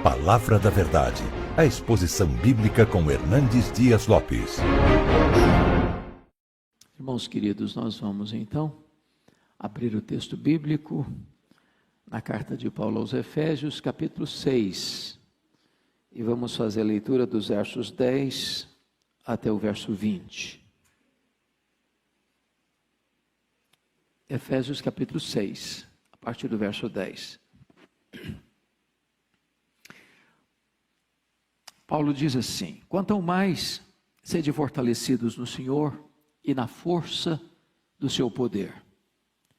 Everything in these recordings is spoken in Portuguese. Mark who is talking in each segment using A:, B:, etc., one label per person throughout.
A: Palavra da Verdade, a exposição bíblica com Hernandes Dias Lopes.
B: Irmãos queridos, nós vamos então abrir o texto bíblico na carta de Paulo aos Efésios, capítulo 6. E vamos fazer a leitura dos versos 10 até o verso 20. Efésios capítulo 6, a partir do verso 10. Paulo diz assim: quanto ao mais, sede fortalecidos no Senhor e na força do seu poder.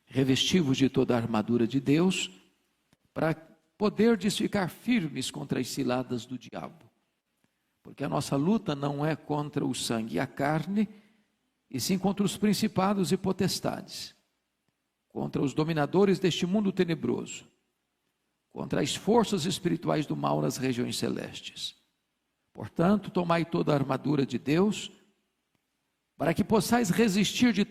B: Revesti-vos de toda a armadura de Deus, para poderdes ficar firmes contra as ciladas do diabo. Porque a nossa luta não é contra o sangue e a carne, e sim contra os principados e potestades, contra os dominadores deste mundo tenebroso, contra as forças espirituais do mal nas regiões celestes. Portanto, tomai toda a armadura de Deus, para que possais resistir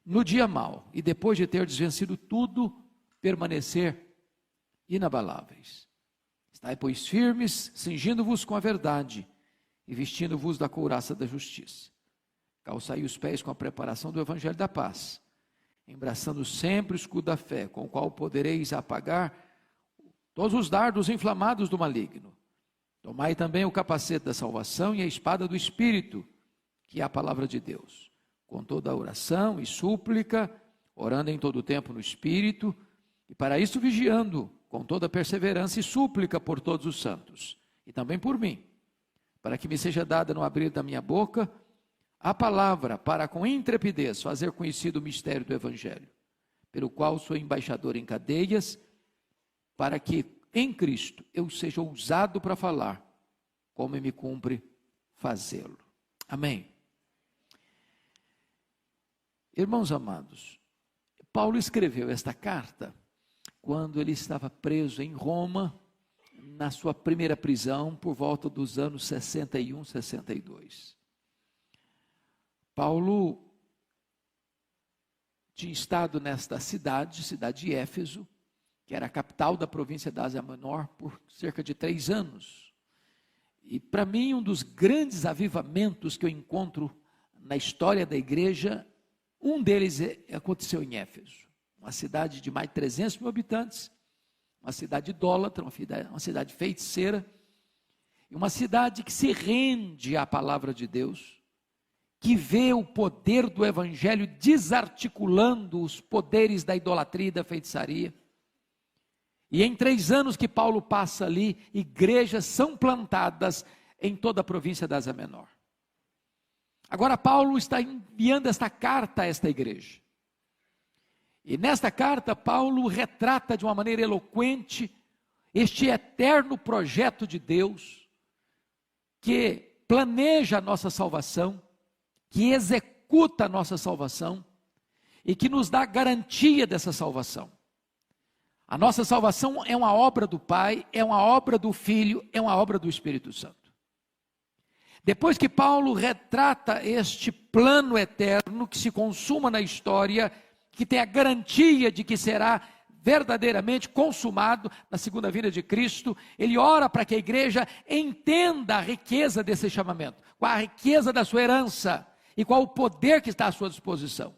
B: no dia mau, e depois de terdes vencido tudo, permanecer inabaláveis. Estai, pois, firmes, cingindo-vos com a verdade, e vestindo-vos da couraça da justiça. Calçai os pés com a preparação do evangelho da paz, embraçando sempre o escudo da fé, com o qual podereis apagar todos os dardos inflamados do maligno. Tomai também o capacete da salvação e a espada do Espírito, que é a palavra de Deus, com toda a oração e súplica, orando em todo o tempo no Espírito, e para isso vigiando, com toda perseverança e súplica por todos os santos, e também por mim, para que me seja dada no abrir da minha boca a palavra, para com intrepidez fazer conhecido o mistério do Evangelho, pelo qual sou embaixador em cadeias, para que em Cristo eu seja ousado para falar, como me cumpre fazê-lo. Amém. Irmãos amados, Paulo escreveu esta carta quando ele estava preso em Roma, na sua primeira prisão, por volta dos anos 61, 62. Paulo tinha estado nesta cidade de Éfeso, que era a capital da província da Ásia Menor, por cerca de 3 anos. E para mim, um dos grandes avivamentos que eu encontro na história da igreja, um deles aconteceu em Éfeso, uma cidade de mais de 300 mil habitantes, uma cidade idólatra, uma cidade feiticeira, e uma cidade que se rende à palavra de Deus, que vê o poder do evangelho desarticulando os poderes da idolatria e da feitiçaria. E em 3 anos que Paulo passa ali, igrejas são plantadas em toda a província da Ásia Menor. Agora Paulo está enviando esta carta a esta igreja. E nesta carta Paulo retrata de uma maneira eloquente este eterno projeto de Deus, que planeja a nossa salvação, que executa a nossa salvação e que nos dá garantia dessa salvação. A nossa salvação é uma obra do Pai, é uma obra do Filho, é uma obra do Espírito Santo. Depois que Paulo retrata este plano eterno que se consuma na história, que tem a garantia de que será verdadeiramente consumado na segunda vinda de Cristo, ele ora para que a igreja entenda a riqueza desse chamamento, qual a riqueza da sua herança e qual o poder que está à sua disposição.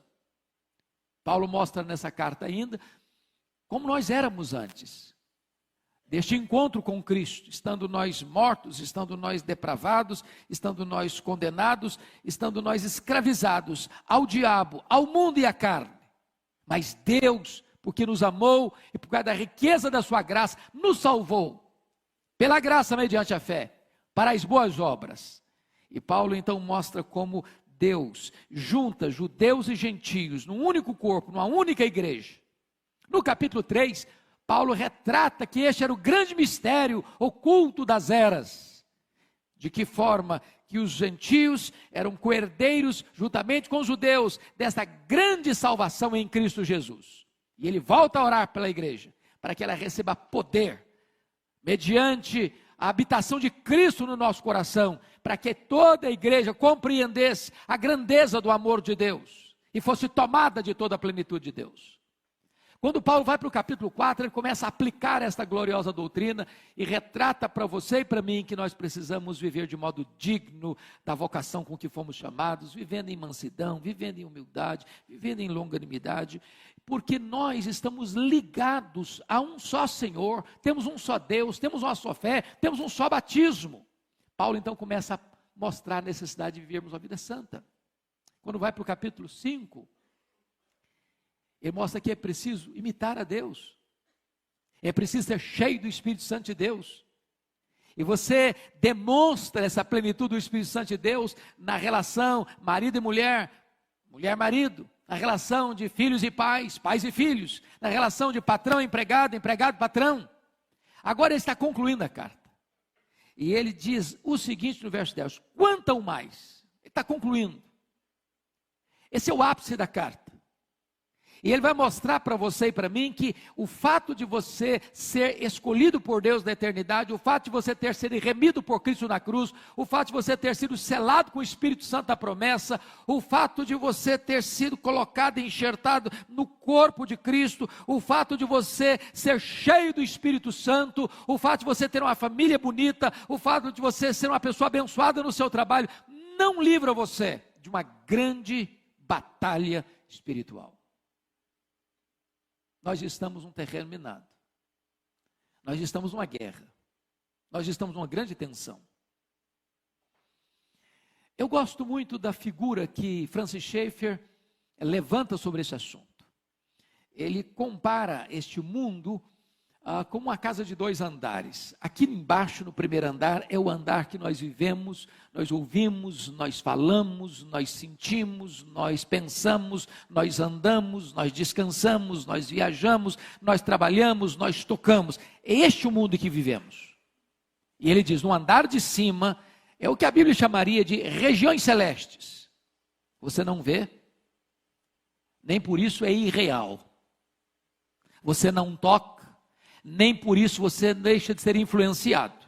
B: Paulo mostra nessa carta ainda como nós éramos antes deste encontro com Cristo, estando nós mortos, estando nós depravados, estando nós condenados, estando nós escravizados ao diabo, ao mundo e à carne. Mas Deus, porque nos amou e por causa da riqueza da sua graça, nos salvou, pela graça mediante a fé, para as boas obras. E Paulo então mostra como Deus junta judeus e gentios num único corpo, numa única igreja. No capítulo 3, Paulo retrata que este era o grande mistério oculto das eras. De que forma que os gentios eram coerdeiros juntamente com os judeus desta grande salvação em Cristo Jesus. E ele volta a orar pela igreja, para que ela receba poder, mediante a habitação de Cristo no nosso coração, para que toda a igreja compreendesse a grandeza do amor de Deus, e fosse tomada de toda a plenitude de Deus. Quando Paulo vai para o capítulo 4, ele começa a aplicar esta gloriosa doutrina e retrata para você e para mim que nós precisamos viver de modo digno da vocação com que fomos chamados, vivendo em mansidão, vivendo em humildade, vivendo em longanimidade, porque nós estamos ligados a um só Senhor, temos um só Deus, temos uma só fé, temos um só batismo. Paulo então começa a mostrar a necessidade de vivermos uma vida santa. Quando vai para o capítulo 5, ele mostra que é preciso imitar a Deus, é preciso ser cheio do Espírito Santo de Deus, e você demonstra essa plenitude do Espírito Santo de Deus na relação marido e mulher, mulher-marido, na relação de filhos e pais, pais e filhos, na relação de patrão e empregado, empregado-patrão. Agora ele está concluindo a carta, e ele diz o seguinte no verso 10, quanto ao mais, ele está concluindo, esse é o ápice da carta. E ele vai mostrar para você e para mim que o fato de você ser escolhido por Deus na eternidade, o fato de você ter sido remido por Cristo na cruz, o fato de você ter sido selado com o Espírito Santo da promessa, o fato de você ter sido colocado e enxertado no corpo de Cristo, o fato de você ser cheio do Espírito Santo, o fato de você ter uma família bonita, o fato de você ser uma pessoa abençoada no seu trabalho, não livra você de uma grande batalha espiritual. Nós estamos num terreno minado, nós estamos numa guerra, nós estamos numa grande tensão. Eu gosto muito da figura que Francis Schaeffer levanta sobre esse assunto. Ele compara este mundo como uma casa de 2 andares. Aqui embaixo, no primeiro andar, é o andar que nós vivemos, nós ouvimos, nós falamos, nós sentimos, nós pensamos, nós andamos, nós descansamos, nós viajamos, nós trabalhamos, nós tocamos. É este o mundo em que vivemos. E ele diz, no andar de cima, é o que a Bíblia chamaria de regiões celestes. Você não vê, nem por isso é irreal. Você não toca, nem por isso você deixa de ser influenciado.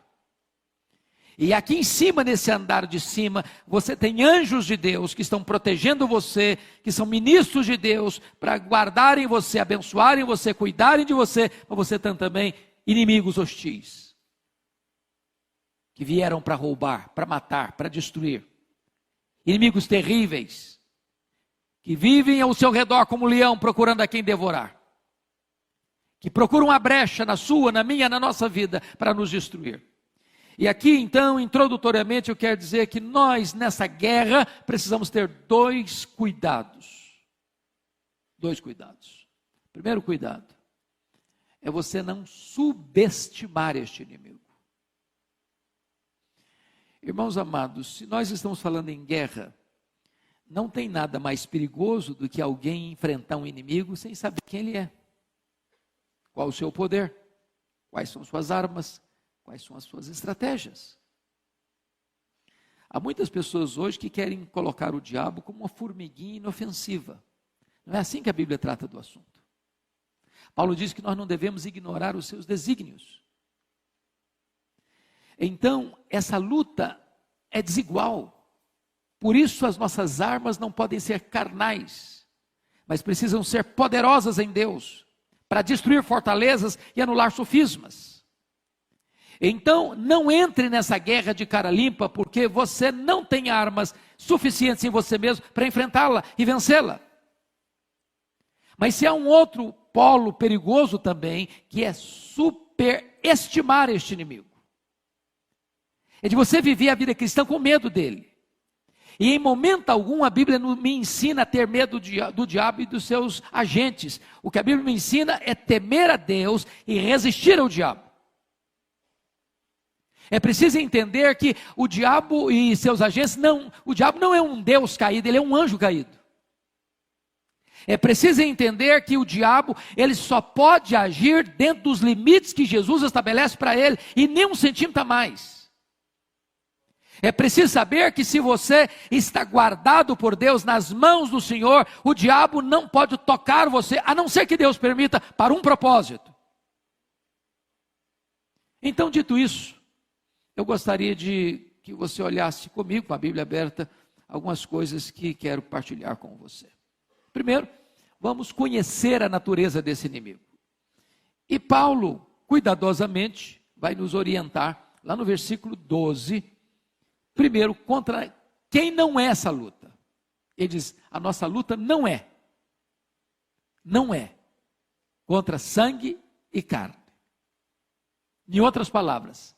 B: E aqui em cima, nesse andar de cima, você tem anjos de Deus que estão protegendo você, que são ministros de Deus, para guardarem você, abençoarem você, cuidarem de você, mas você tem também inimigos hostis, que vieram para roubar, para matar, para destruir. Inimigos terríveis, que vivem ao seu redor como leão, procurando a quem devorar. Que procuram uma brecha na sua, na minha, na nossa vida, para nos destruir. E aqui então, introdutoriamente, eu quero dizer que nós, nessa guerra, precisamos ter 2 cuidados. 2 cuidados. Primeiro cuidado, é você não subestimar este inimigo. Irmãos amados, se nós estamos falando em guerra, não tem nada mais perigoso do que alguém enfrentar um inimigo sem saber quem ele é. Qual o seu poder? Quais são suas armas? Quais são as suas estratégias? Há muitas pessoas hoje que querem colocar o diabo como uma formiguinha inofensiva. Não é assim que a Bíblia trata do assunto. Paulo diz que nós não devemos ignorar os seus desígnios. Então, essa luta é desigual. Por isso as nossas armas não podem ser carnais, mas precisam ser poderosas em Deus, para destruir fortalezas e anular sofismas. Então, não entre nessa guerra de cara limpa, porque você não tem armas suficientes em você mesmo para enfrentá-la e vencê-la. Mas se há um outro polo perigoso também, que é superestimar este inimigo. É de você viver a vida cristã com medo dele. E em momento algum a Bíblia não me ensina a ter medo do diabo e dos seus agentes. O que a Bíblia me ensina é temer a Deus e resistir ao diabo. É preciso entender que o diabo e seus agentes, o diabo não é um Deus caído, ele é um anjo caído. É preciso entender que o diabo, ele só pode agir dentro dos limites que Jesus estabelece para ele, e nem 1 centímetro a mais. É preciso saber que se você está guardado por Deus nas mãos do Senhor, o diabo não pode tocar você, a não ser que Deus permita, para um propósito. Então, dito isso, eu gostaria de que você olhasse comigo, com a Bíblia aberta, algumas coisas que quero partilhar com você. Primeiro, vamos conhecer a natureza desse inimigo. E Paulo, cuidadosamente, vai nos orientar, lá no versículo 12, primeiro, contra quem não é essa luta. Ele diz, a nossa luta não é contra sangue e carne. Em outras palavras,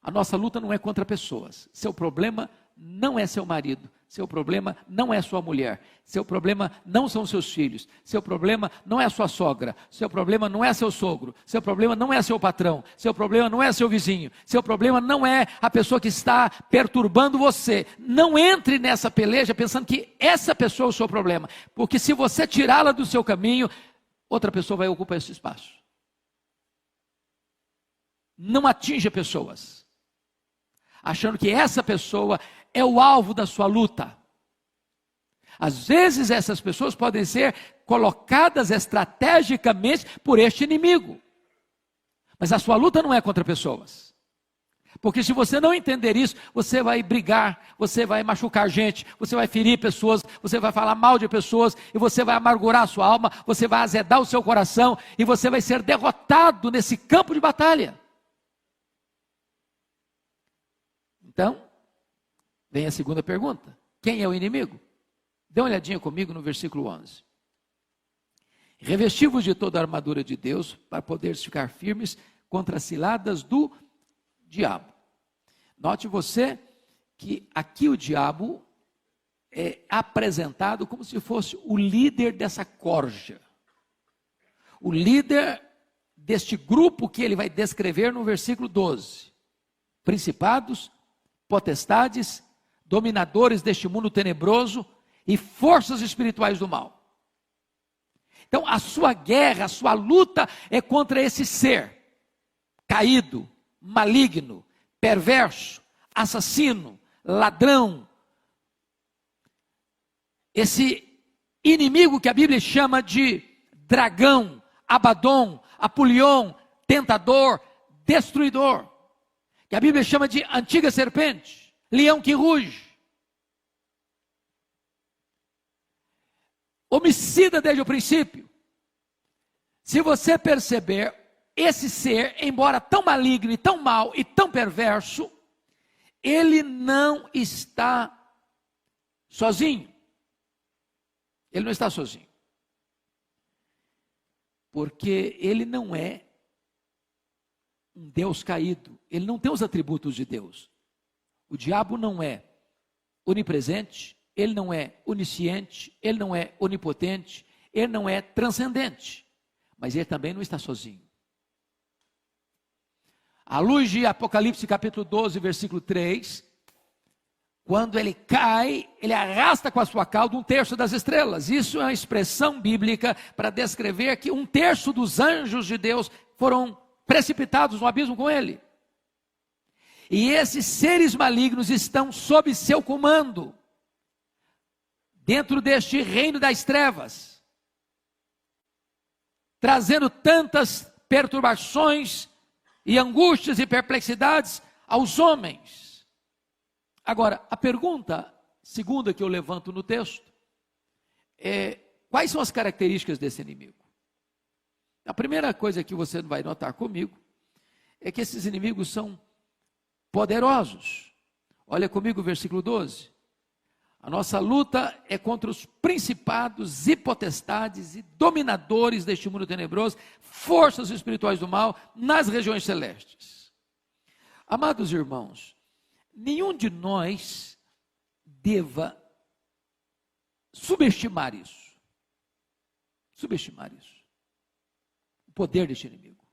B: a nossa luta não é contra pessoas. Seu problema não é seu marido, seu problema não é sua mulher, seu problema não são seus filhos, seu problema não é sua sogra, seu problema não é seu sogro, seu problema não é seu patrão, seu problema não é seu vizinho, seu problema não é a pessoa que está perturbando você. Não entre nessa peleja pensando que essa pessoa é o seu problema, porque se você tirá-la do seu caminho, outra pessoa vai ocupar esse espaço. Não atinja pessoas achando que essa pessoa é o alvo da sua luta. Às vezes essas pessoas podem ser colocadas estrategicamente por este inimigo. Mas a sua luta não é contra pessoas. Porque se você não entender isso, você vai brigar, você vai machucar gente, você vai ferir pessoas, você vai falar mal de pessoas, e você vai amargurar a sua alma, você vai azedar o seu coração, e você vai ser derrotado nesse campo de batalha. Então, vem a segunda pergunta. Quem é o inimigo? Dê uma olhadinha comigo no versículo 11. Revesti-vos de toda a armadura de Deus, para poderes ficar firmes contra as ciladas do diabo. Note você que aqui o diabo é apresentado como se fosse o líder dessa corja. O líder deste grupo que ele vai descrever no versículo 12. Principados, potestades, dominadores deste mundo tenebroso e forças espirituais do mal. Então a sua guerra, a sua luta é contra esse ser caído, maligno, perverso, assassino, ladrão. Esse inimigo que a Bíblia chama de dragão, Abaddon, Apolion, tentador, destruidor. Que a Bíblia chama de antiga serpente, leão que ruge. Homicida desde o princípio. Se você perceber, esse ser, embora tão maligno e tão mau e tão perverso, ele não está sozinho. Ele não está sozinho. Porque ele não é um Deus caído. Ele não tem os atributos de Deus. O diabo não é onipresente, ele não é onisciente, ele não é onipotente, ele não é transcendente. Mas ele também não está sozinho. À luz de Apocalipse capítulo 12, versículo 3, quando ele cai, ele arrasta com a sua cauda 1/3 das estrelas. Isso é uma expressão bíblica para descrever que 1/3 dos anjos de Deus foram precipitados no abismo com ele. E esses seres malignos estão sob seu comando, dentro deste reino das trevas, trazendo tantas perturbações e angústias e perplexidades aos homens. Agora, a pergunta segunda que eu levanto no texto é: quais são as características desse inimigo? A primeira coisa que você vai notar comigo é que esses inimigos são poderosos. Olha comigo o versículo 12. A nossa luta é contra os principados e potestades e dominadores deste mundo tenebroso, forças espirituais do mal nas regiões celestes. Amados irmãos, nenhum de nós deva subestimar isso. Subestimar isso. O poder deste inimigo.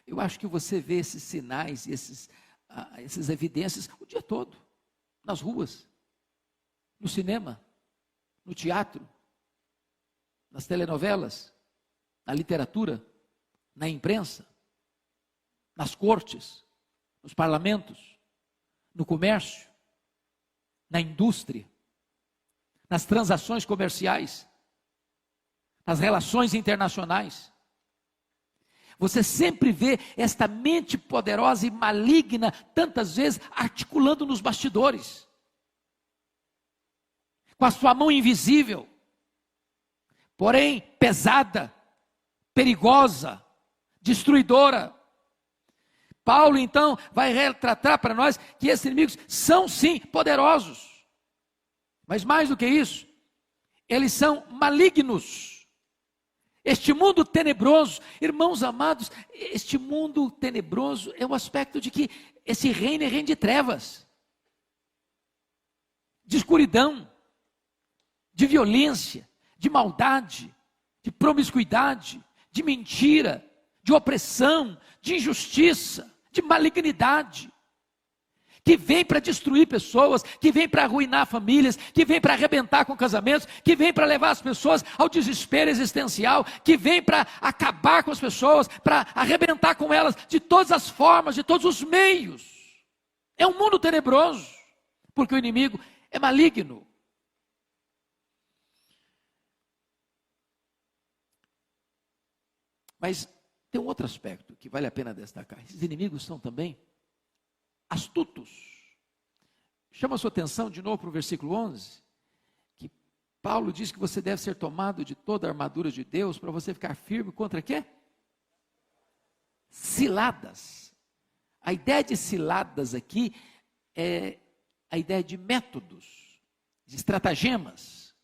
B: Eu acho que você vê esses sinais, essas evidências o dia todo, nas ruas, no cinema, no teatro, nas telenovelas, na literatura, na imprensa, nas cortes, nos parlamentos, no comércio, na indústria, nas transações comerciais, nas relações internacionais. Você sempre vê esta mente poderosa e maligna, tantas vezes, articulando nos bastidores, com a sua mão invisível, porém pesada, perigosa, destruidora. Paulo, então, vai retratar para nós que esses inimigos são, sim, poderosos. Mas mais do que isso, eles são malignos. Este mundo tenebroso, irmãos amados, este mundo tenebroso é o aspecto de que esse reino é reino de trevas, de escuridão, de violência, de maldade, de promiscuidade, de mentira, de opressão, de injustiça, de malignidade, que vem para destruir pessoas, que vem para arruinar famílias, que vem para arrebentar com casamentos, que vem para levar as pessoas ao desespero existencial, que vem para acabar com as pessoas, para arrebentar com elas de todas as formas, de todos os meios. É um mundo tenebroso, porque o inimigo é maligno. Mas tem um outro aspecto que vale a pena destacar. Esses inimigos são também astutos. Chama a sua atenção de novo para o versículo 11, que Paulo diz que você deve ser tomado de toda a armadura de Deus para você ficar firme contra quê? Ciladas. A ideia de ciladas aqui é a ideia de métodos, de estratagemas,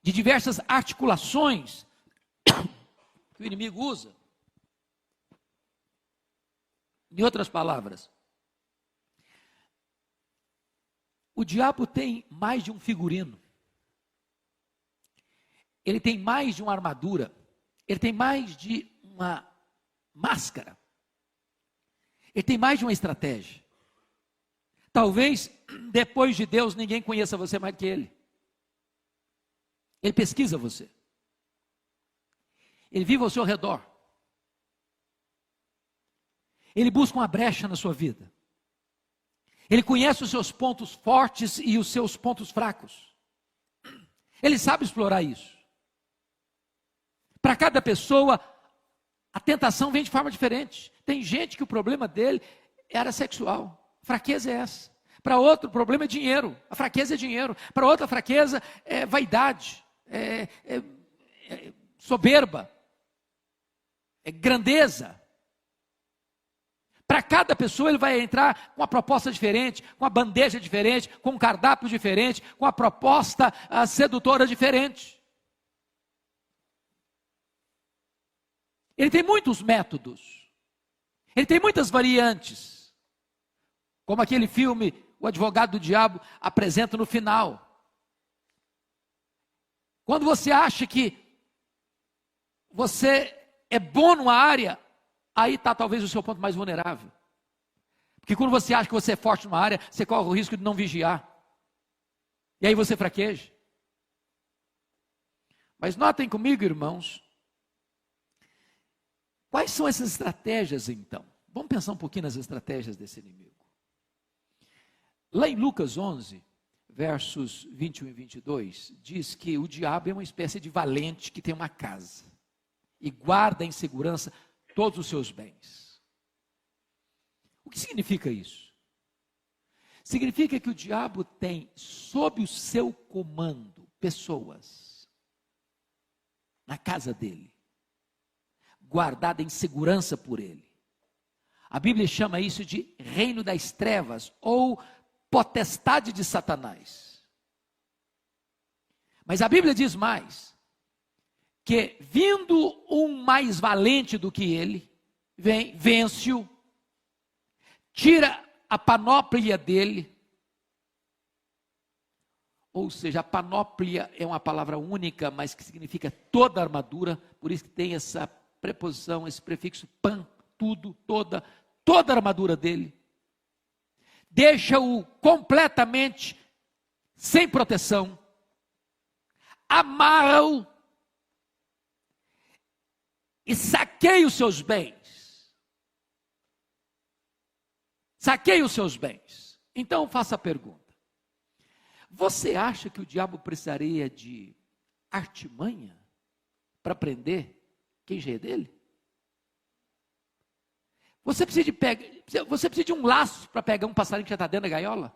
B: de diversas articulações que o inimigo usa. Em outras palavras, o diabo tem mais de um figurino, ele tem mais de uma armadura, ele tem mais de uma máscara, ele tem mais de uma estratégia. Talvez depois de Deus ninguém conheça você mais do que ele. Ele pesquisa você, ele vive ao seu redor, ele busca uma brecha na sua vida, ele conhece os seus pontos fortes e os seus pontos fracos, ele sabe explorar isso. Para cada pessoa, a tentação vem de forma diferente. Tem gente que o problema dele é área sexual, a fraqueza é essa. Para outro, o problema é dinheiro, a fraqueza é dinheiro. Para outra, a fraqueza é vaidade, é soberba, é grandeza. Para cada pessoa ele vai entrar com uma proposta diferente, com uma bandeja diferente, com um cardápio diferente, com uma proposta sedutora diferente. Ele tem muitos métodos, ele tem muitas variantes, como aquele filme O Advogado do Diabo apresenta no final. Quando você acha que você é bom numa área, aí está talvez o seu ponto mais vulnerável. Porque quando você acha que você é forte numa área, você corre o risco de não vigiar. E aí você fraqueja. Mas notem comigo, irmãos, quais são essas estratégias então? Vamos pensar um pouquinho nas estratégias desse inimigo. Lá em Lucas 11, versos 21 e 22, diz que o diabo é uma espécie de valente que tem uma casa e guarda em segurança todos os seus bens. O que significa isso? Significa que o diabo tem sob o seu comando pessoas na casa dele, guardada em segurança por ele. A Bíblia chama isso de reino das trevas ou potestade de Satanás. Mas a Bíblia diz mais, que vindo um mais valente do que ele, vem, vence-o, tira a panóplia dele. Ou seja, a panóplia é uma palavra única, mas que significa toda a armadura, por isso que tem essa preposição, esse prefixo pan, tudo, toda a armadura dele. Deixa-o completamente sem proteção, amarra-o e saqueia os seus bens. Saqueia os seus bens. Então faça a pergunta: você acha que o diabo precisaria de artimanha para prender quem já é dele? Você precisa de um laço para pegar um passarinho que já está dentro da gaiola?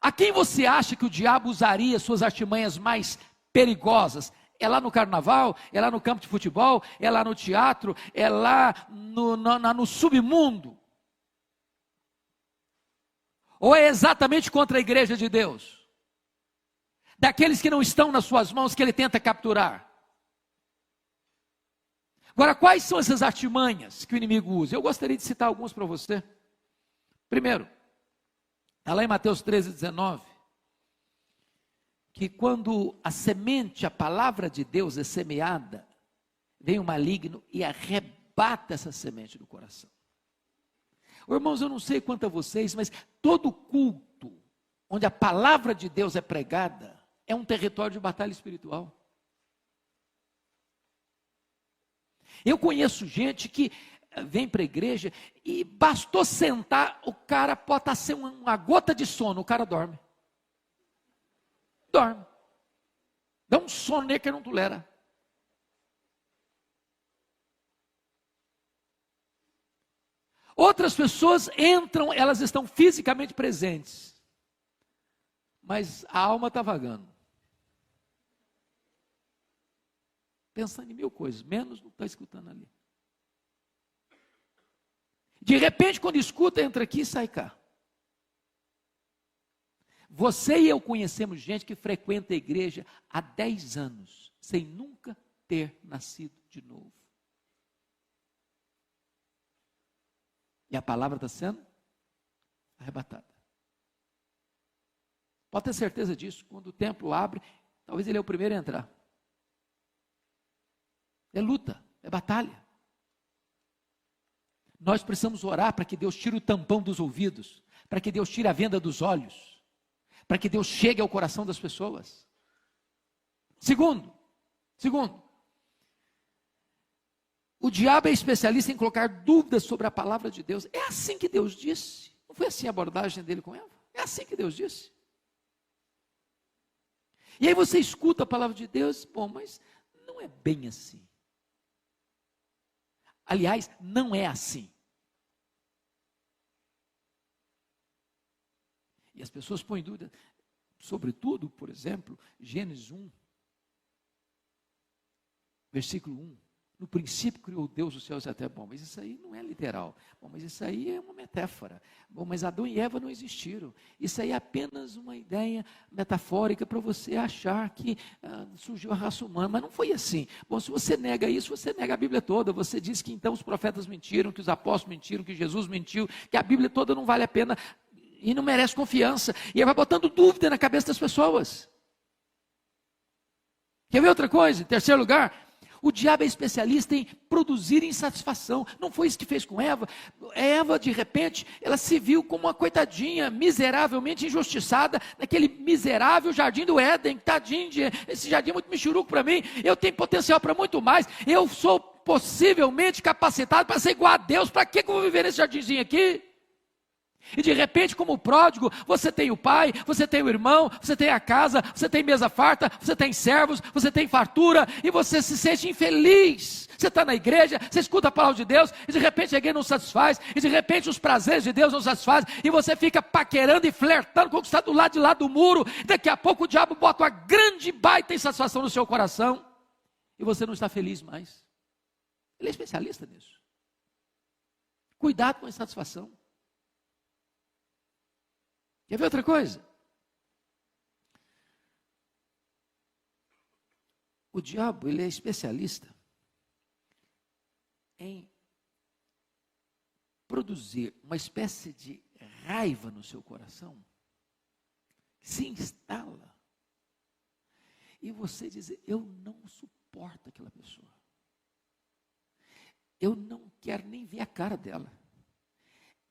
B: A quem você acha que o diabo usaria suas artimanhas mais perigosas? É lá no carnaval? É lá no campo de futebol? É lá no teatro? É lá no submundo? Ou é exatamente contra a igreja de Deus? Daqueles que não estão nas suas mãos que ele tenta capturar. Agora, quais são essas artimanhas que o inimigo usa? Eu gostaria de citar alguns para você. Primeiro, está lá em Mateus 13:19, que quando a semente, a palavra de Deus é semeada, vem o maligno e arrebata essa semente do coração. Irmãos, eu não sei quanto a vocês, mas todo culto onde a palavra de Deus é pregada é um território de batalha espiritual. Eu conheço gente que vem para a igreja e bastou sentar, o cara pode estar sem uma gota de sono, o cara dorme. Dorme. Dá um sono nele que não tolera. Outras pessoas entram, elas estão fisicamente presentes, mas a alma está vagando. Pensando em mil coisas, menos não está escutando ali. De repente, quando escuta, entra aqui e sai cá. Você e eu conhecemos gente que frequenta a igreja há 10 anos, sem nunca ter nascido de novo. E a palavra está sendo arrebatada. Pode ter certeza disso, quando o templo abre, talvez ele é o primeiro a entrar. É luta, é batalha. Nós precisamos orar para que Deus tire o tampão dos ouvidos, para que Deus tire a venda dos olhos, para que Deus chegue ao coração das pessoas. Segundo, o diabo é especialista em colocar dúvidas sobre a palavra de Deus. É assim que Deus disse. Não foi assim a abordagem dele com Eva? É assim que Deus disse. E aí você escuta a palavra de Deus, bom, mas não é bem assim. Aliás, não é assim. E as pessoas põem dúvida, sobretudo, por exemplo, Gênesis 1, versículo 1. No princípio criou Deus os céus e a terra. Bom, mas isso aí não é literal. Bom, mas isso aí é uma metáfora. Bom, mas Adão e Eva não existiram. Isso aí é apenas uma ideia metafórica para você achar que surgiu a raça humana. Mas não foi assim. Bom, se você nega isso, você nega a Bíblia toda. Você diz que então os profetas mentiram, que os apóstolos mentiram, que Jesus mentiu, que a Bíblia toda não vale a pena e não merece confiança. E aí vai botando dúvida na cabeça das pessoas. Quer ver outra coisa? Em terceiro lugar, o diabo é especialista em produzir insatisfação. Não foi isso que fez com Eva. Eva, de repente, ela se viu como uma coitadinha, miseravelmente injustiçada, naquele miserável jardim do Éden. Tadinho, esse jardim é muito michuruco para mim. Eu tenho potencial para muito mais. Eu sou possivelmente capacitado para ser igual a Deus. Para que eu vou viver nesse jardinzinho aqui? E de repente, como pródigo, você tem o pai, você tem o irmão, você tem a casa, você tem mesa farta, você tem servos, você tem fartura, e você se sente infeliz. Você está na igreja, você escuta a palavra de Deus, e de repente a igreja não satisfaz, e de repente os prazeres de Deus não satisfazem, e você fica paquerando e flertando com o que está do lado de lá do muro. Daqui a pouco o diabo bota uma grande baita insatisfação no seu coração, e você não está feliz mais. Ele é especialista nisso. Cuidado com a insatisfação. Quer ver outra coisa? O diabo, ele é especialista em produzir uma espécie de raiva no seu coração, que se instala, e você diz, eu não suporto aquela pessoa. Eu não quero nem ver a cara dela.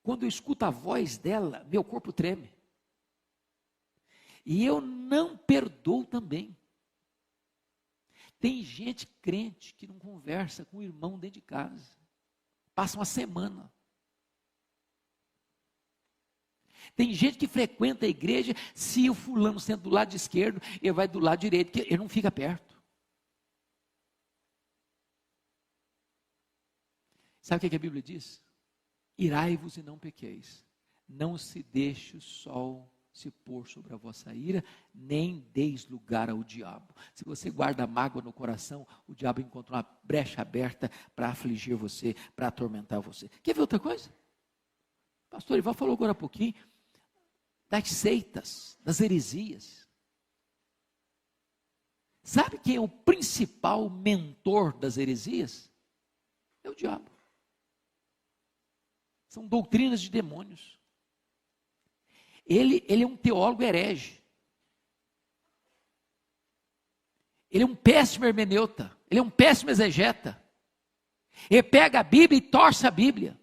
B: Quando eu escuto a voz dela, meu corpo treme. E eu não perdoo também. Tem gente crente que não conversa com o irmão dentro de casa. Passa uma semana. Tem gente que frequenta a igreja, se o fulano senta do lado esquerdo, ele vai do lado direito, porque ele não fica perto. Sabe o que a Bíblia diz? Irai-vos e não pequeis. Não se deixe o sol se pôr sobre a vossa ira, nem deis lugar ao diabo. Se você guarda mágoa no coração, o diabo encontra uma brecha aberta para afligir você, para atormentar você. Quer ver outra coisa? O pastor Ivan falou agora há pouquinho das seitas, das heresias. Sabe quem é o principal mentor das heresias? É o diabo. São doutrinas de demônios. Ele é um teólogo herege. Ele é um péssimo hermeneuta. Ele é um péssimo exegeta. Ele pega a Bíblia e torce a Bíblia.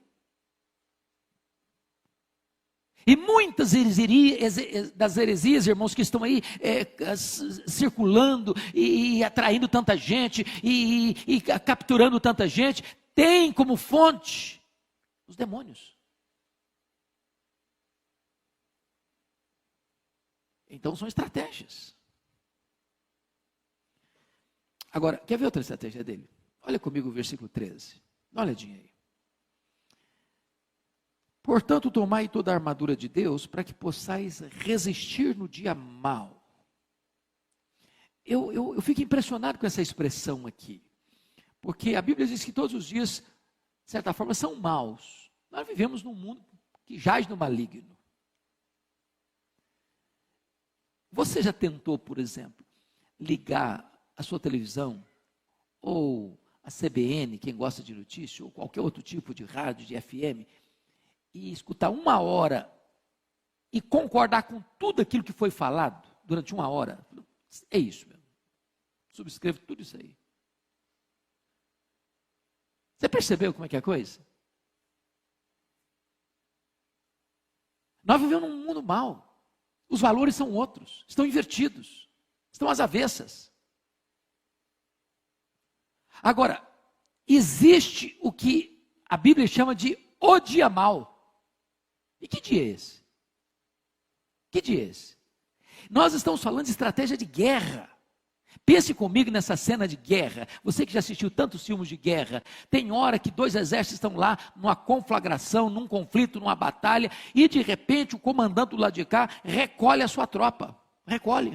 B: E muitas das heresias, irmãos, que estão aí circulando e atraindo tanta gente e capturando tanta gente, tem como fonte os demônios. Então são estratégias. Agora, quer ver outra estratégia dele? Olha comigo o versículo 13. Dá uma olhadinha aí. Portanto, tomai toda a armadura de Deus para que possais resistir no dia mau. Eu fico impressionado com essa expressão aqui. Porque a Bíblia diz que todos os dias, de certa forma, são maus. Nós vivemos num mundo que jaz no maligno. Você já tentou, por exemplo, ligar a sua televisão ou a CBN, quem gosta de notícia, ou qualquer outro tipo de rádio, de FM, e escutar 1 hora e concordar com tudo aquilo que foi falado durante 1 hora? É isso mesmo. Subscrevo tudo isso aí. Você percebeu como é que é a coisa? Nós vivemos num mundo mau. Os valores são outros, estão invertidos, estão às avessas. Agora, existe o que a Bíblia chama de o dia mau. E que dia é esse? Que dia é esse? Nós estamos falando de estratégia de guerra. Pense comigo nessa cena de guerra. Você que já assistiu tantos filmes de guerra, tem hora que 2 exércitos estão lá numa conflagração, num conflito, numa batalha, e de repente o comandante do lado de cá recolhe a sua tropa. Recolhe.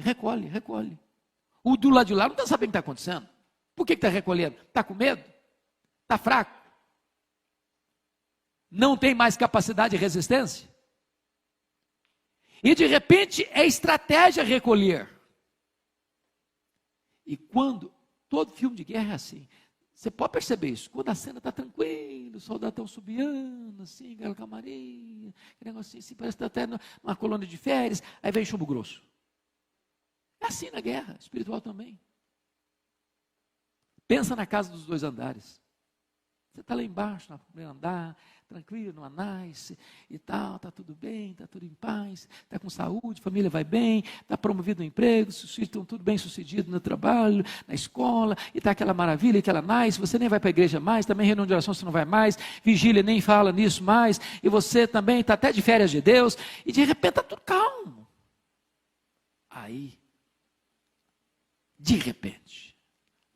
B: O do lado de lá não está sabendo o que está acontecendo. Por que está recolhendo? Está com medo? Está fraco? Não tem mais capacidade de resistência? E de repente é estratégia recolher. E quando, todo filme de guerra é assim, você pode perceber isso, quando a cena está tranquila, os soldados estão subiando, assim, aquela camarinha, aquele negocinho assim, parece que está até numa colônia de férias, aí vem chumbo grosso. É assim na guerra, espiritual também. Pensa na casa dos 2 andares. Você está lá embaixo, no primeiro andar, tranquilo, numa nice e tal, está tudo bem, está tudo em paz, está com saúde, família vai bem, está promovido no emprego, os filhos estão tudo bem sucedido no trabalho, na escola, e está aquela maravilha, aquela nice, você nem vai para a igreja mais, também reunião de oração você não vai mais, vigília nem fala nisso mais, e você também está até de férias de Deus, e de repente está tudo calmo. Aí, de repente,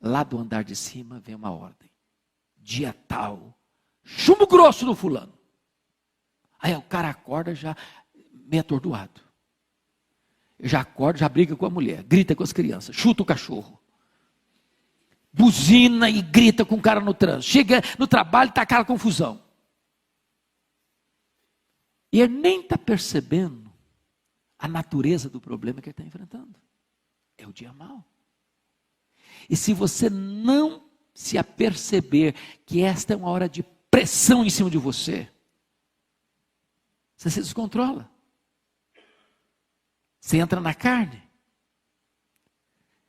B: lá do andar de cima vem uma ordem. Dia tal, chumbo grosso no fulano. Aí o cara acorda já meio atordoado. Já acorda, já briga com a mulher, grita com as crianças, chuta o cachorro. Buzina e grita com o cara no trânsito. Chega no trabalho e está aquela confusão. E ele nem está percebendo a natureza do problema que ele está enfrentando. É o dia mau. E se você não se aperceber que esta é uma hora de pressão em cima de você, você se descontrola. Você entra na carne.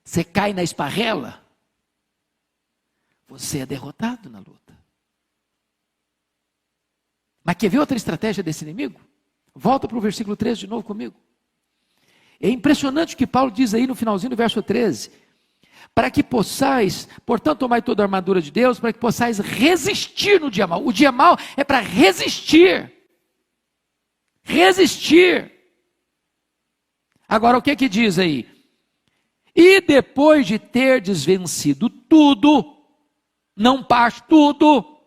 B: Você cai na esparrela. Você é derrotado na luta. Mas quer ver outra estratégia desse inimigo? Volta para o versículo 13 de novo comigo. É impressionante o que Paulo diz aí no finalzinho do verso 13. Para que possais, portanto, tomai toda a armadura de Deus, para que possais resistir no dia mau. O dia mau é para resistir. Resistir. Agora, o que diz aí? E depois de terdes vencido tudo, não parte tudo,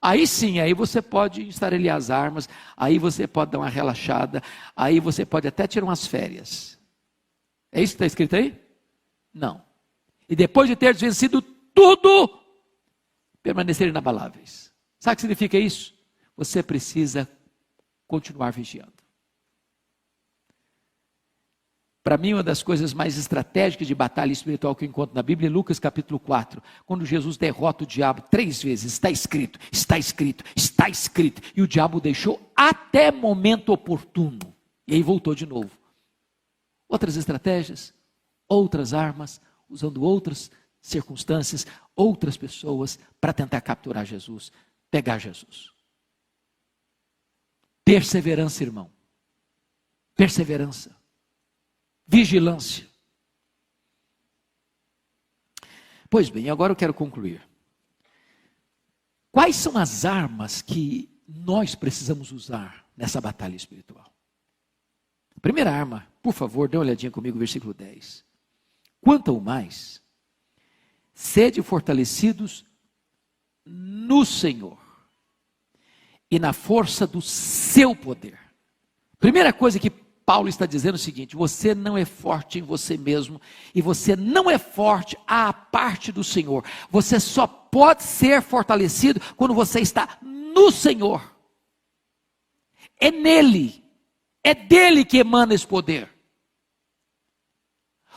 B: Aí sim, aí você pode estarelhar as armas, aí você pode dar uma relaxada, aí você pode até tirar umas férias. É isso que está escrito aí? Não. E depois de ter vencido tudo, permanecer inabaláveis. Sabe o que significa isso? Você precisa continuar vigiando. Para mim, uma das coisas mais estratégicas de batalha espiritual que eu encontro na Bíblia é Lucas capítulo 4, quando Jesus derrota o diabo 3 vezes. Está escrito, está escrito, está escrito. E o diabo deixou até momento oportuno. E aí voltou de novo. Outras estratégias, outras armas, usando outras circunstâncias, outras pessoas para tentar capturar Jesus, pegar Jesus. Perseverança, irmão. Perseverança. Vigilância. Pois bem, agora eu quero concluir. Quais são as armas que nós precisamos usar nessa batalha espiritual? A primeira arma, por favor, dê uma olhadinha comigo, versículo 10. Quanto ao mais, sede fortalecidos no Senhor e na força do seu poder. Primeira coisa que Paulo está dizendo o seguinte: você não é forte em você mesmo, e você não é forte à parte do Senhor. Você só pode ser fortalecido quando você está no Senhor. É nele, é dele que emana esse poder.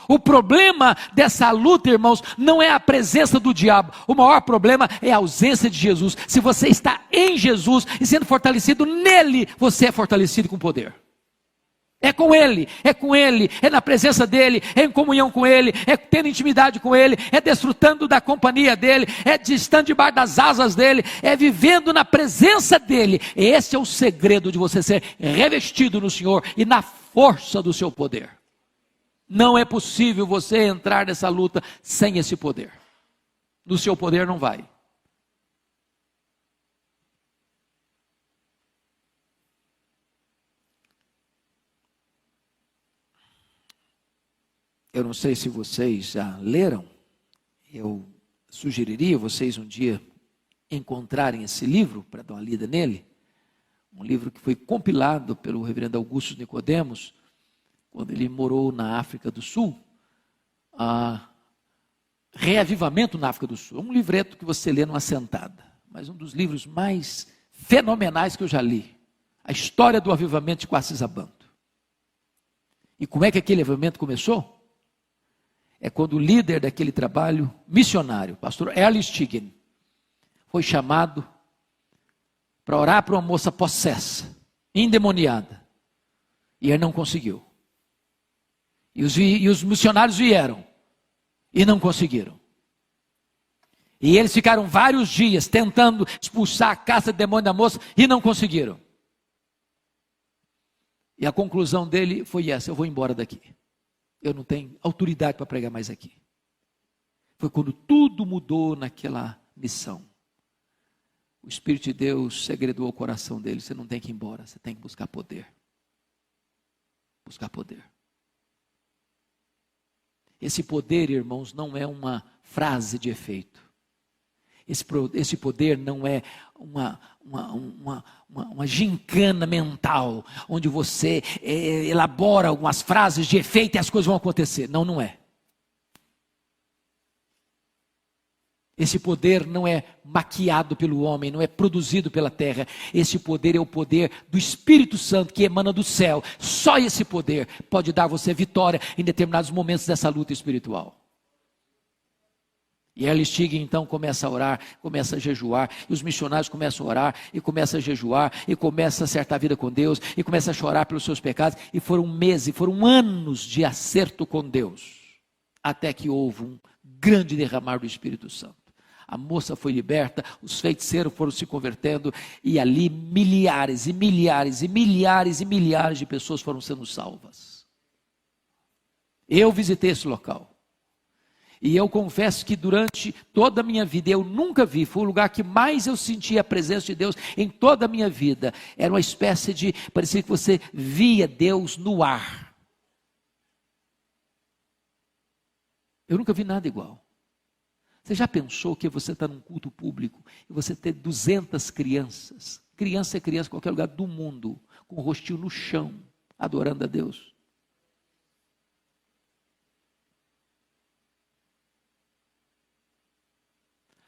B: O problema dessa luta, irmãos, não é a presença do diabo. O maior problema é a ausência de Jesus. Se você está em Jesus e sendo fortalecido nele, você é fortalecido com poder. É com Ele, é na presença dEle, é em comunhão com Ele, é tendo intimidade com Ele, é desfrutando da companhia dEle, é estando debaixo das asas dEle, é vivendo na presença dEle. Esse é o segredo de você ser revestido no Senhor e na força do seu poder. Não é possível você entrar nessa luta sem esse poder. No seu poder não vai. Eu não sei se vocês já leram, eu sugeriria vocês um dia encontrarem esse livro, para dar uma lida nele. Um livro que foi compilado pelo reverendo Augusto Nicodemos, quando ele morou na África do Sul. Reavivamento na África do Sul. É um livreto que você lê numa sentada, mas um dos livros mais fenomenais que eu já li. A história do avivamento de Quacisabanto. E como é que aquele avivamento começou? É quando o líder daquele trabalho missionário, pastor Earl Stiggin, foi chamado para orar para uma moça possessa, endemoniada. E ele não conseguiu. E os missionários vieram e não conseguiram. E eles ficaram vários dias tentando expulsar a caça de demônio da moça e não conseguiram. E a conclusão dele foi essa: eu vou embora daqui. Eu não tenho autoridade para pregar mais aqui. Foi quando tudo mudou naquela missão. O Espírito de Deus segredou o coração dele. Você não tem que ir embora, você tem que buscar poder. Buscar poder. Esse poder, irmãos, não é uma frase de efeito. Esse poder não é uma gincana mental, onde você elabora algumas frases de efeito e as coisas vão acontecer. Não, não é. Esse poder não é maquiado pelo homem, não é produzido pela terra. Esse poder é o poder do Espírito Santo que emana do céu. Só esse poder pode dar a você vitória em determinados momentos dessa luta espiritual. E Earl Stiggin então começa a orar, começa a jejuar, e os missionários começam a orar, e começam a jejuar, e começam a acertar a vida com Deus, e começam a chorar pelos seus pecados, e foram meses, foram anos de acerto com Deus, até que houve um grande derramar do Espírito Santo. A moça foi liberta, os feiticeiros foram se convertendo, e ali milhares e milhares e milhares e milhares de pessoas foram sendo salvas. Eu visitei esse local. E eu confesso que durante toda a minha vida, eu nunca vi, foi o lugar que mais eu senti a presença de Deus em toda a minha vida. Era uma espécie de, parecia que você via Deus no ar. Eu nunca vi nada igual. Você já pensou que você está num culto público e você ter 200 crianças? Criança é criança em qualquer lugar do mundo, com o rostinho no chão, adorando a Deus.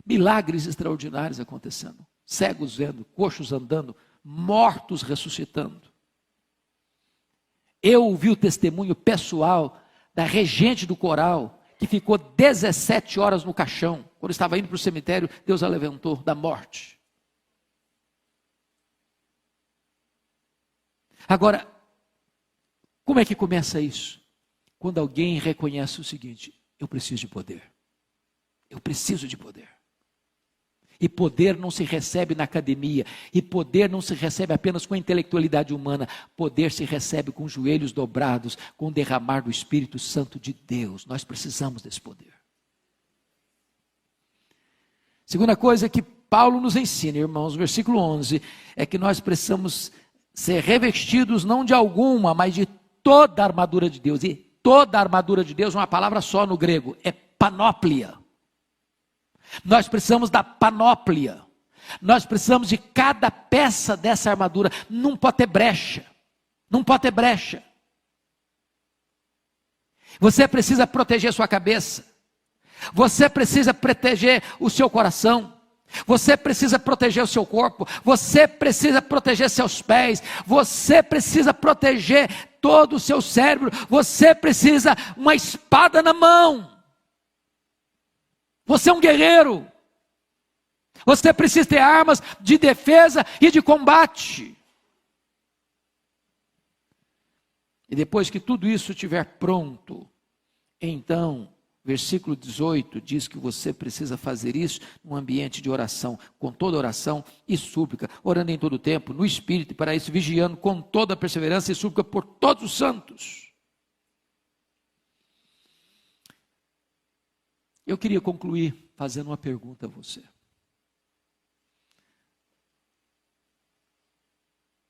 B: Milagres extraordinários acontecendo. Cegos vendo, coxos andando, mortos ressuscitando. Eu ouvi o testemunho pessoal da regente do coral, que ficou 17 horas no caixão. Quando estava indo para o cemitério, Deus a levantou da morte. Agora, como é que começa isso? Quando alguém reconhece o seguinte: eu preciso de poder. Eu preciso de poder. E poder não se recebe na academia. E poder não se recebe apenas com a intelectualidade humana. Poder se recebe com os joelhos dobrados, com o derramar do Espírito Santo de Deus. Nós precisamos desse poder. Segunda coisa que Paulo nos ensina, irmãos, versículo 11, é que nós precisamos ser revestidos não de alguma, mas de toda a armadura de Deus. E toda a armadura de Deus, uma palavra só no grego, é panóplia. Nós precisamos da panóplia. Nós precisamos de cada peça dessa armadura. Não pode ter brecha. Não pode ter brecha. Você precisa proteger sua cabeça. Você precisa proteger o seu coração. Você precisa proteger o seu corpo. Você precisa proteger seus pés. Você precisa proteger todo o seu cérebro. Você precisa uma espada na mão. Você é um guerreiro. Você precisa ter armas de defesa e de combate. E depois que tudo isso estiver pronto, então, versículo 18 diz que você precisa fazer isso num ambiente de oração, com toda oração e súplica, orando em todo o tempo, no Espírito, e para isso vigiando com toda a perseverança e súplica por todos os santos. Eu queria concluir fazendo uma pergunta a você.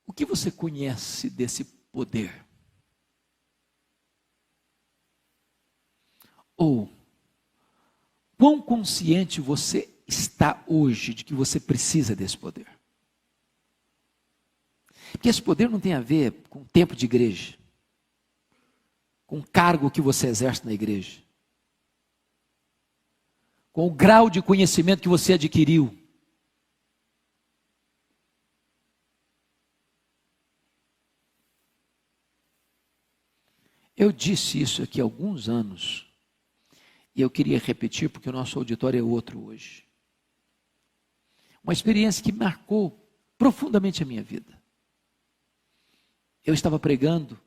B: O que você conhece desse poder? Ou, quão consciente você está hoje de que você precisa desse poder? Porque esse poder não tem a ver com o tempo de igreja, com o cargo que você exerce na igreja, com o grau de conhecimento que você adquiriu. Eu disse isso aqui há alguns anos, e eu queria repetir porque o nosso auditório é outro hoje. Uma experiência que marcou profundamente a minha vida. Eu estava pregando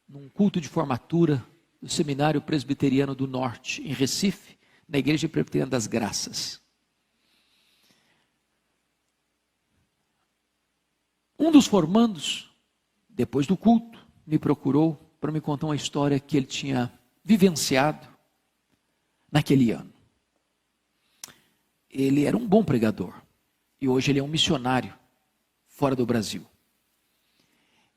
B: num culto de formatura do Seminário Presbiteriano do Norte, em Recife, na Igreja Presbiteriana das Graças. Um dos formandos, depois do culto, me procurou para me contar uma história que ele tinha vivenciado naquele ano. Ele era um bom pregador e hoje ele é um missionário fora do Brasil.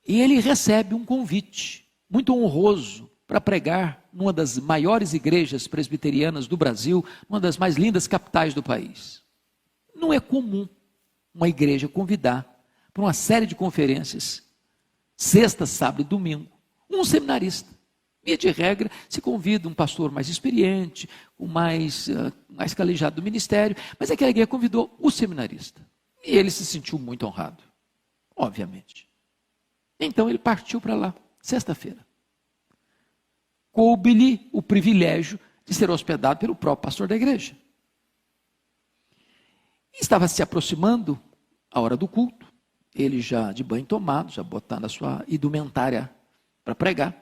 B: E ele recebe um convite muito honroso para pregar numa das maiores igrejas presbiterianas do Brasil, uma das mais lindas capitais do país. Não é comum uma igreja convidar para uma série de conferências, sexta, sábado e domingo, um seminarista. Via de regra, se convida um pastor mais experiente, o mais calejado do ministério, mas aquela igreja convidou o seminarista. E ele se sentiu muito honrado, obviamente. Então ele partiu para lá, sexta-feira. Coube-lhe o privilégio de ser hospedado pelo próprio pastor da igreja. E estava se aproximando a hora do culto, ele já de banho tomado, já botando a sua indumentária para pregar,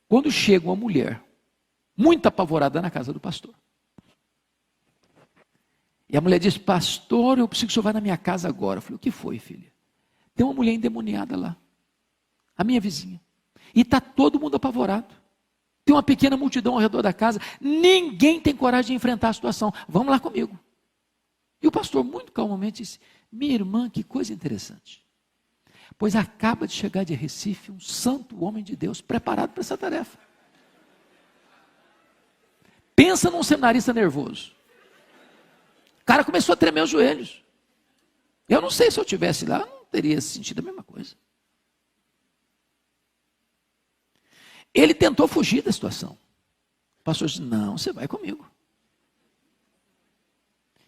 B: quando chega uma mulher, muito apavorada na casa do pastor. E a mulher diz: pastor, eu preciso que o senhor vá na minha casa agora. Eu falei: o que foi, filha? Tem uma mulher endemoniada lá, a minha vizinha, e está todo mundo apavorado. Tem uma pequena multidão ao redor da casa, ninguém tem coragem de enfrentar a situação. Vamos lá comigo. E o pastor, muito calmamente, disse: minha irmã, que coisa interessante. Pois acaba de chegar de Recife um santo homem de Deus preparado para essa tarefa. Pensa num seminarista nervoso. cara começou a tremer os joelhos. Eu não sei se eu estivesse lá, não teria sentido a mesma coisa. Ele tentou fugir da situação. O pastor disse, não, você vai comigo.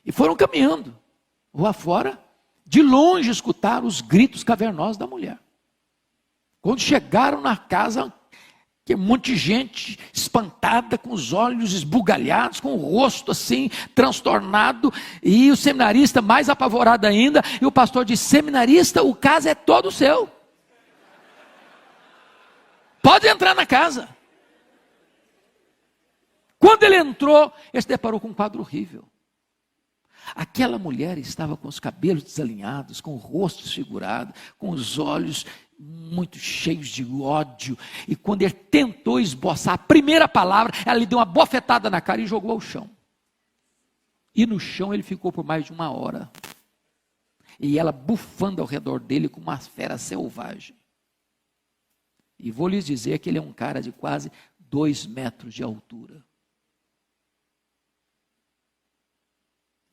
B: E foram caminhando, rua fora, de longe escutaram os gritos cavernosos da mulher. Quando chegaram na casa, que um monte de gente espantada, com os olhos esbugalhados, com o rosto assim, transtornado, e o seminarista mais apavorado ainda, e o pastor disse, seminarista, o caso é todo seu. Pode entrar na casa. Quando ele entrou, ele se deparou com um quadro horrível. Aquela mulher estava com os cabelos desalinhados, com o rosto desfigurado, com os olhos muito cheios de ódio. E quando ele tentou esboçar a primeira palavra, ela lhe deu uma bofetada na cara e jogou ao chão. E no chão ele ficou por mais de 1 hora. E ela bufando ao redor dele como uma fera selvagem. E vou lhes dizer que ele é um cara de quase 2 metros de altura.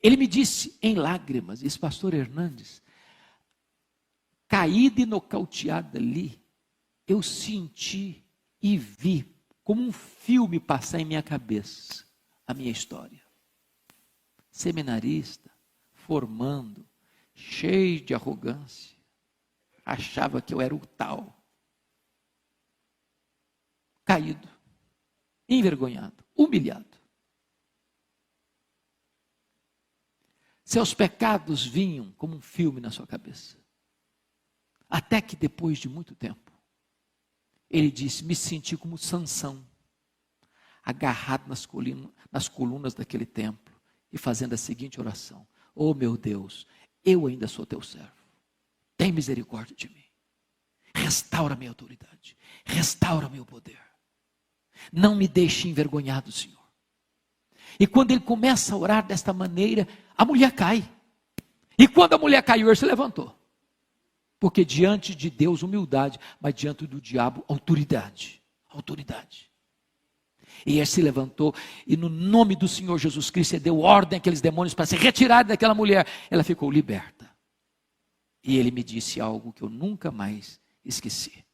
B: Ele me disse em lágrimas, esse pastor Hernandes, caído e nocauteado ali, eu senti e vi como um filme passar em minha cabeça a minha história. Seminarista, formando, cheio de arrogância, achava que eu era o tal. Caído, envergonhado, humilhado. Seus pecados vinham como um filme na sua cabeça. Até que depois de muito tempo, ele disse, me senti como Sansão, agarrado nas colunas daquele templo, e fazendo a seguinte oração, oh meu Deus, eu ainda sou teu servo, tem misericórdia de mim, restaura minha autoridade, restaura meu poder, não me deixe envergonhado, Senhor. E quando ele começa a orar desta maneira, a mulher cai. E quando a mulher caiu, ele se levantou. Porque diante de Deus, humildade, mas diante do diabo, autoridade. Autoridade. E ele se levantou e no nome do Senhor Jesus Cristo, ele deu ordem àqueles demônios para se retirarem daquela mulher. Ela ficou liberta. E ele me disse algo que eu nunca mais esqueci.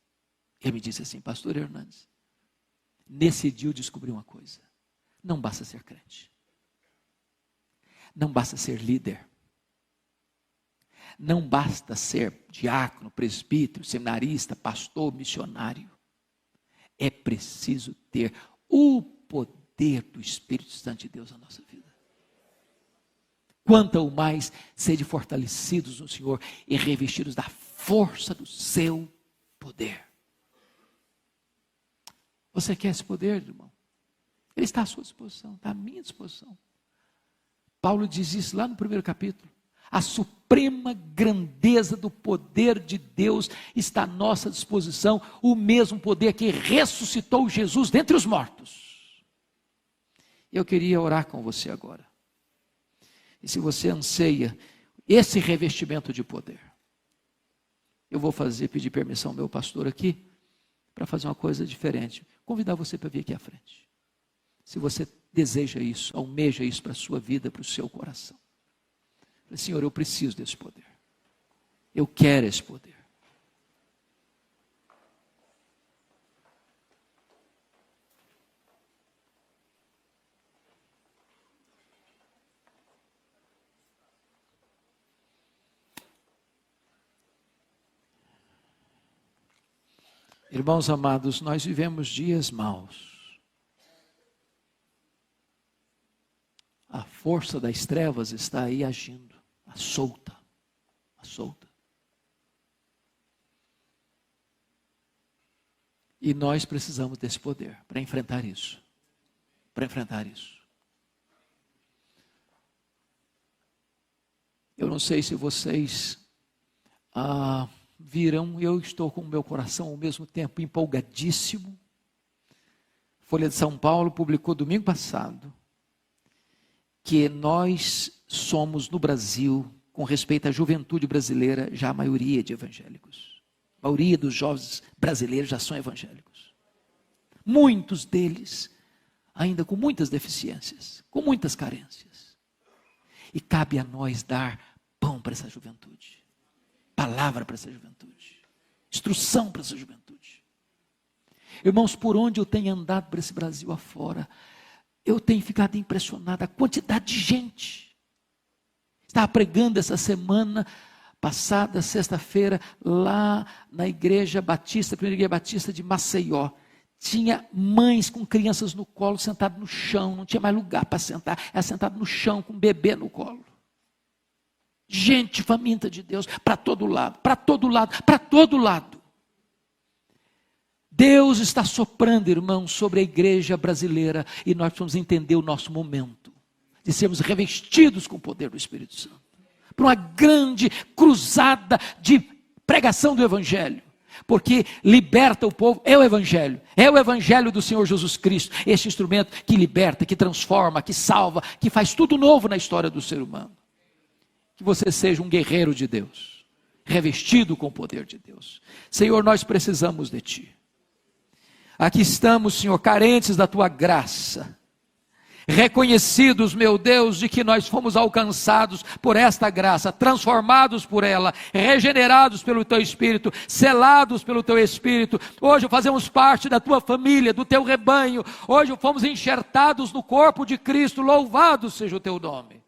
B: Ele me disse assim, pastor Hernandes, nesse dia eu descobri uma coisa. Não basta ser crente. Não basta ser líder. Não basta ser diácono, presbítero, seminarista, pastor, missionário. É preciso ter o poder do Espírito Santo de Deus na nossa vida. Quanto mais sede fortalecidos no Senhor e revestidos da força do seu poder. Você quer esse poder, irmão? Ele está à sua disposição, está à minha disposição. Paulo diz isso lá no 1º capítulo. A suprema grandeza do poder de Deus está à nossa disposição, o mesmo poder que ressuscitou Jesus dentre os mortos. Eu queria orar com você agora. E se você anseia esse revestimento de poder, eu vou pedir permissão ao meu pastor aqui, para fazer uma coisa diferente. Convidar você para vir aqui à frente. Se você deseja isso, almeja isso para a sua vida, para o seu coração. Senhor, eu preciso desse poder. Eu quero esse poder. Irmãos amados, nós vivemos dias maus. A força das trevas está aí agindo, à solta, à solta. E nós precisamos desse poder para enfrentar isso. Para enfrentar isso. Eu não sei se vocês viram, eu estou com o meu coração ao mesmo tempo empolgadíssimo. Folha de São Paulo publicou domingo passado que nós somos no Brasil, com respeito à juventude brasileira, já a maioria de evangélicos. A maioria dos jovens brasileiros já são evangélicos. Muitos deles ainda com muitas deficiências, com muitas carências. E cabe a nós dar pão para essa juventude, palavra para essa juventude, instrução para essa juventude. Irmãos, por onde eu tenho andado para esse Brasil afora, eu tenho ficado impressionado, a quantidade de gente. Estava pregando essa semana passada, sexta-feira, lá na Igreja Batista, primeira Igreja Batista de Maceió. Tinha mães com crianças no colo, sentado no chão, não tinha mais lugar para sentar, era sentado no chão com um bebê no colo. Gente faminta de Deus, para todo lado, para todo lado, para todo lado. Deus está soprando, irmãos, sobre a igreja brasileira, e nós precisamos entender o nosso momento, de sermos revestidos com o poder do Espírito Santo, para uma grande cruzada de pregação do Evangelho, porque liberta o povo, é o Evangelho do Senhor Jesus Cristo, este instrumento que liberta, que transforma, que salva, que faz tudo novo na história do ser humano. Que você seja um guerreiro de Deus, revestido com o poder de Deus. Senhor, nós precisamos de Ti. Aqui estamos, Senhor, carentes da Tua graça, reconhecidos, meu Deus, de que nós fomos alcançados por esta graça, transformados por ela, regenerados pelo Teu Espírito, selados pelo Teu Espírito. Hoje fazemos parte da Tua família, do Teu rebanho. Hoje fomos enxertados no corpo de Cristo. Louvado seja o Teu nome.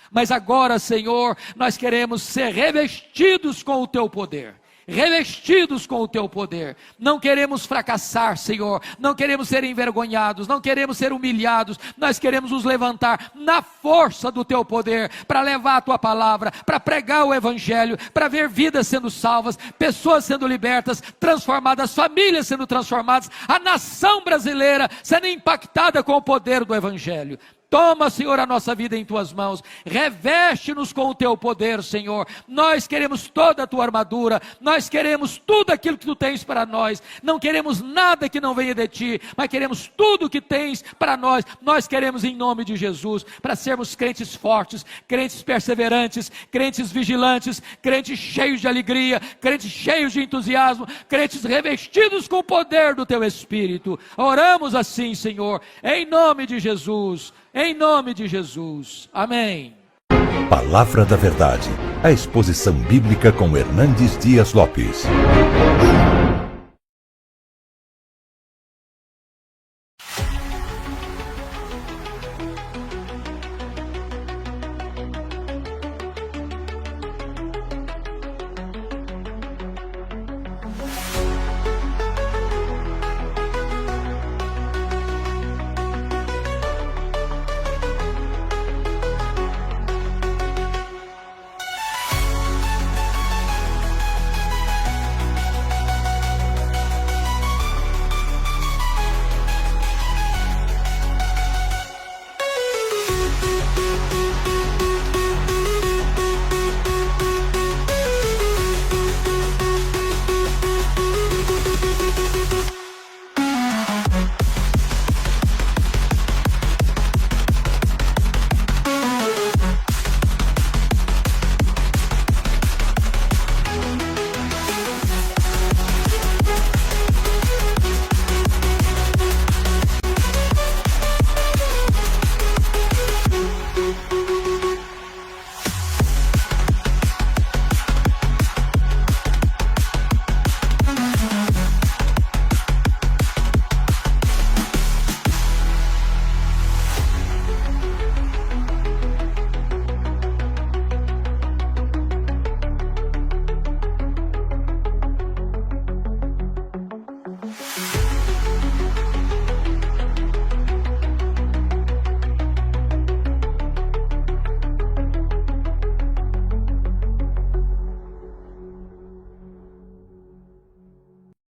B: Mas agora, Senhor, nós queremos ser revestidos com o Teu poder. Revestidos com o Teu poder, não queremos fracassar, Senhor, não queremos ser envergonhados, não queremos ser humilhados, nós queremos nos levantar na força do Teu poder, para levar a Tua palavra, para pregar o Evangelho, para ver vidas sendo salvas, pessoas sendo libertas, transformadas, famílias sendo transformadas, a nação brasileira sendo impactada com o poder do Evangelho. Toma, Senhor, a nossa vida em Tuas mãos, reveste-nos com o Teu poder, Senhor. Nós queremos toda a Tua armadura, nós queremos tudo aquilo que Tu tens para nós, não queremos nada que não venha de Ti, mas queremos tudo que tens para nós. Nós queremos em nome de Jesus, para sermos crentes fortes, crentes perseverantes, crentes vigilantes, crentes cheios de alegria, crentes cheios de entusiasmo, crentes revestidos com o poder do Teu Espírito. Oramos assim, Senhor, em nome de Jesus. Em nome de Jesus. Amém.
A: Palavra da Verdade. A exposição bíblica com Hernandes Dias Lopes.